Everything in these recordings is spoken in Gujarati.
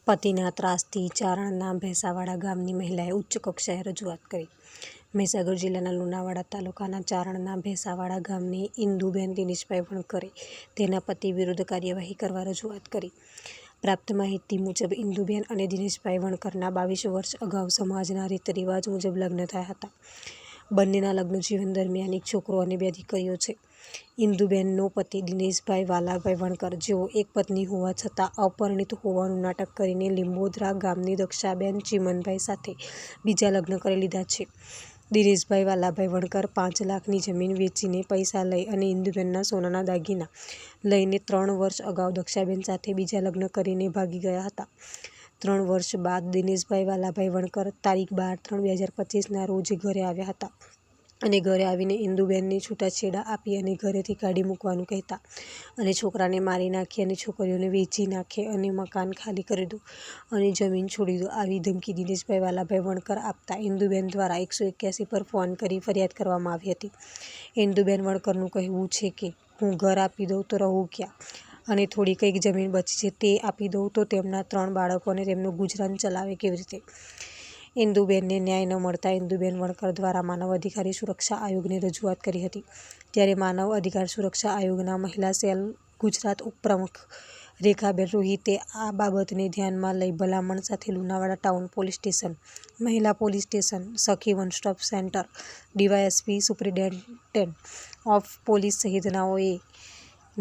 પતિના ત્રાસથી ચારણના ભેંસાવાડા ગામની મહિલાએ ઉચ્ચ કક્ષાએ રજૂઆત કરી. મહીસાગર જિલ્લાના લુણાવાડા તાલુકાના ચારણના ભેંસાવાડા ગામની ઇન્દુબેન દિનેશભાઈ વણકરે તેના પતિ વિરુદ્ધ કાર્યવાહી કરવા રજૂઆત કરી. પ્રાપ્ત માહિતી મુજબ ઇન્દુબેન અને દિનેશભાઈ વણકરના 22 વર્ષ અગાઉ સમાજના રીત રિવાજ મુજબ લગ્ન થયા હતા. બંનેના લગ્ન જીવન દરમિયાન એક છોકરો અને 2 દીકરીઓ છે. ઇન્દુબેનનો પતિ દિનેશભાઈ વાલાભાઈ વણકર, જેઓ એક પત્ની હોવા છતાં અપરિણીત હોવાનું નાટક કરીને લીંબોદરા ગામની દક્ષાબેન ચીમનભાઈ સાથે બીજા લગ્ન કરી લીધા છે. દિનેશભાઈ વાલાભાઈ વણકર 5 લાખની જમીન વેચીને પૈસા લઈ અને ઇન્દુબેનના સોનાના દાગીના લઈને 3 વર્ષ અગાઉ દક્ષાબેન સાથે બીજા લગ્ન કરીને ભાગી ગયા હતા. 3 વર્ષ બાદ દિનેશભાઈ વાલાભાઈ વણકર તારીખ 12/3/2025ના રોજ ઘરે આવ્યા હતા અને ઘરે આવીને ઇન્દુબેનને છૂટાછેડા આપી અને ઘરેથી કાઢી મૂકવાનું કહેતા અને છોકરાને મારી નાખી અને છોકરીઓને વેચી નાખે અને મકાન ખાલી કરી દો અને જમીન છોડી દો, આવી ધમકી દિનેશભાઈ વાલાભાઈ વણકર આપતા ઇન્દુબેન દ્વારા 181 પર ફોન કરી ફરિયાદ કરવામાં આવી હતી. ઇન્દુબેન વણકરનું કહેવું છે કે હું ઘર આપી દઉં તો રહું ક્યાં અને થોડી કંઈક જમીન બચી છે તે આપી દઉં તો તેમના 3 બાળકોને તેમનું ગુજરાન ચલાવે કેવી રીતે. ઇન્દુબેનને ન્યાય ન મળતા ઇન્દુબેન વણકર દ્વારા માનવ અધિકાર સુરક્ષા આયોગને રજૂઆત કરી હતી. ત્યારે માનવ અધિકાર સુરક્ષા આયોગના મહિલા સેલ ગુજરાત ઉપપ્રમુખ રેખાબેન રોહિતે આ બાબતને ધ્યાનમાં લઈ ભલામણ સાથે લુણાવાડા ટાઉન પોલીસ સ્ટેશન, મહિલા police station, Sakhi one stop centre, DYSP, superintendent of police સહિતનાઓએ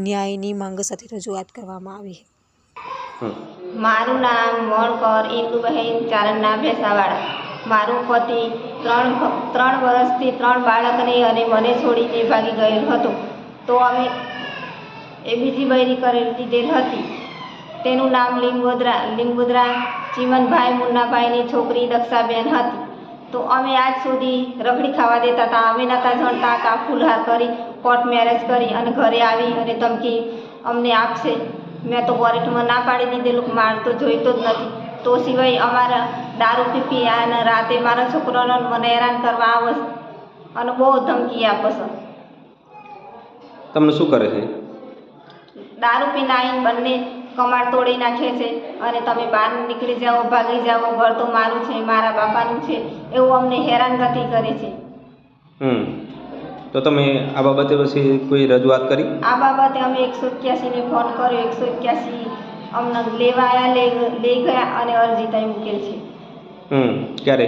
ન્યાયની માંગ સાથે રજૂઆત કરવામાં આવી. મારું નામ વણકર ઇન્દુબેન ચારણના ભેંસાવાડા. મારું પતિ 3 વર્ષથી 3 બાળકને અને મને છોડીને ભાગી ગયેલ હતો. તો અમે બીજી બૈરી કરી લીધેલ હતી. તેનું નામ લીંબોદરા ચીમનભાઈ મુન્નાભાઈની છોકરી દક્ષાબેન હતી. તો અમે આજ સુધી રખડી ખાવા દેતા હતા. અમે નહોતા જાણતા કે આ ફૂલહાર કરી કોર્ટ મેરેજ કરી અને ઘરે આવી અને ધમકી અમને આપશે. મેં તો કોર્ટમાં ના પાડી દીધેલું કે મારે તો જોઈતો જ નથી. તો સિવાય અમારા દારૂ પી અને રાતે મારા છોકરાઓને મને હેરાન કરવા આવે અને બહુ ધમકી આપે છે. તમને શું કરે છે? દારૂ પીને આવીને બંને કમાડ તોડી નાખે છે અને તમે બહાર નીકળી જાઓ, ભાગી જાઓ, ઘર તો મારું છે, મારા બાપાનું છે, એવું અમને હેરાનગતિ કરે છે. તો તમે આ બાબતે પછી કોઈ રજૂઆત કરી? આ બાબતે અમે 181ને ફોન કર્યો. 181 અમને લેવા આવ્યા, લઈ ગયા અને અરજી ત્યાં મૂકેલ છે. ક્યારે?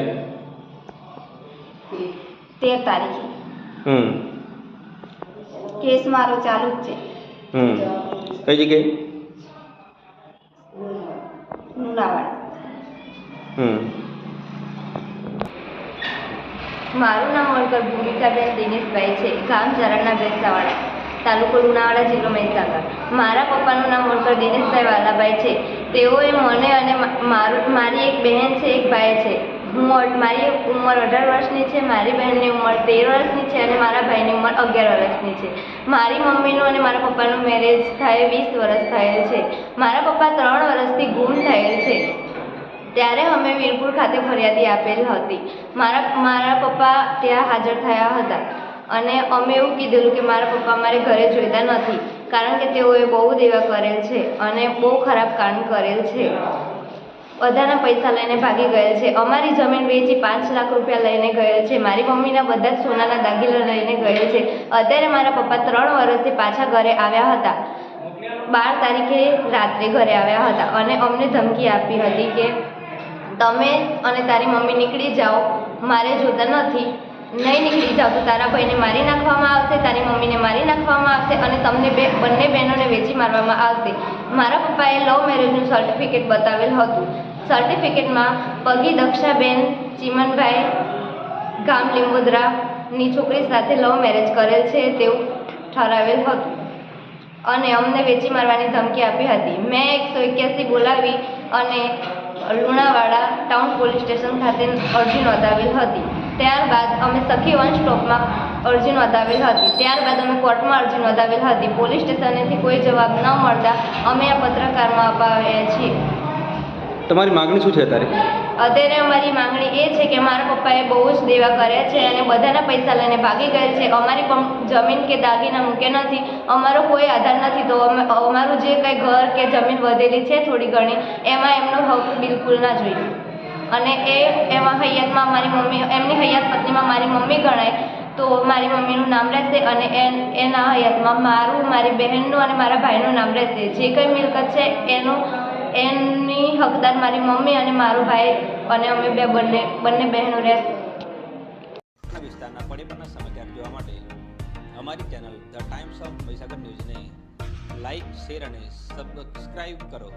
13 તારીખે. કેસ મારો ચાલુ જ છે. કઈ જગ્યાએ? લુણાવાડા. મારું નામ વણકર ભૂમિકાબેન દિનેશભાઈ છે. ગામ ચારણના ભેંસાવાડા, તાલુકો લુણાવાડા, જિલ્લો મહીસાગર. મારા પપ્પાનું નામ વણકર દિનેશભાઈ વાલાભાઈ છે. તેઓએ મને અને મારી એક બહેન છે, એક ભાઈ છે. મારી ઉંમર 18 વર્ષની છે, મારી બહેનની ઉંમર 13 વર્ષની છે અને મારા ભાઈની ઉંમર 11 વર્ષની છે. મારી મમ્મીનું અને મારા પપ્પાનું મેરેજ થાય 20 વર્ષ થયેલ છે. મારા પપ્પા 3 વર્ષથી ગુમ થયેલ છે. ત્યારે અમે વીરપુર ખાતે ફરિયાદી આપેલ હતી. મારા પપ્પા ત્યાં હાજર થયા હતા અને અમે એવું કીધેલું કે મારા પપ્પા મારે ઘરે જોઈતા નથી, કારણ કે તેઓએ બહુ દેવા કરેલ છે અને બહુ ખરાબ કામ કરેલ છે. બધાના પૈસા લઈને ભાગી ગયેલ છે. અમારી જમીન વેચી 5 લાખ રૂપિયા લઈને ગયેલ છે. મારી મમ્મીના બધા જ સોનાના દાગીના લઈને ગયેલ છે. અત્યારે મારા પપ્પા 3 વર્ષથી પાછા ઘરે આવ્યા હતા. 12 તારીખે રાત્રે ઘરે આવ્યા હતા અને અમને ધમકી આપી હતી કે તમે અને તારી મમ્મી નીકળી જાઓ, મારે જોતા નથી. નહીં નીકળી જાઓ તો તારા ભાઈને મારી નાખવામાં આવશે, તારી મમ્મીને મારી નાખવામાં આવશે અને તમને બંને બહેનોને વેચી મારવામાં આવશે. મારા પપ્પાએ લવ મેરેજનું સર્ટિફિકેટ બતાવેલ હતું. સર્ટિફિકેટમાં પગી દક્ષાબેન ચીમનભાઈ ગામ લીંબોદરાની છોકરી સાથે લવ મેરેજ કરેલ છે તેવું ઠરાવેલ હતું અને અમને વેચી મારવાની ધમકી આપી હતી. મેં 181 બોલાવી અને લુણાવાડા ટાઉન પોલીસ સ્ટેશન ખાતે અરજી નોંધાવેલ હતી. ત્યારબાદ અમે સખી વન સ્ટોપમાં અરજી નોંધાવેલ હતી. ત્યારબાદ અમે કોર્ટમાં અરજી નોંધાવેલ હતી. પોલીસ સ્ટેશનેથી કોઈ જવાબ ન મળતા અમે આ પત્રકારમાં અપાવ્યા છીએ. તમારી માગણી શું છે અત્યારે? અત્યારે અમારી માંગણી એ છે કે મારા પપ્પાએ બહુ જ દેવા કર્યા છે અને બધાના પૈસા લઈને ભાગી ગયેલ છે. અમારી પણ જમીન કે દાગીના મૂકે નથી, અમારો કોઈ આધાર નથી, તો અમારું જે કંઈ ઘર કે જમીન વધેલી છે થોડી ઘણી, એમાં એમનો હક બિલકુલ ના જોઈએ. અને એમાં હૈયાતમાં મારી મમ્મી, એમની હૈયાત પત્નીમાં મારી મમ્મી ગણાય તો મારી મમ્મીનું નામ રહેશે અને એના હયાતમાં મારું, મારી બહેનનું અને મારા ભાઈનું નામ રહેશે. જે કંઈ મિલકત છે એની હકદાર મારી મમ્મી અને મારો ભાઈ અને અમે બંને બહેનો રહેશે. વિસ્તારના પડેપણના સમાચાર જોવા માટે અમારી channel the times of Mahisagar ન્યૂઝને લાઇક, શેર અને સબસ્ક્રાઈબ કરો.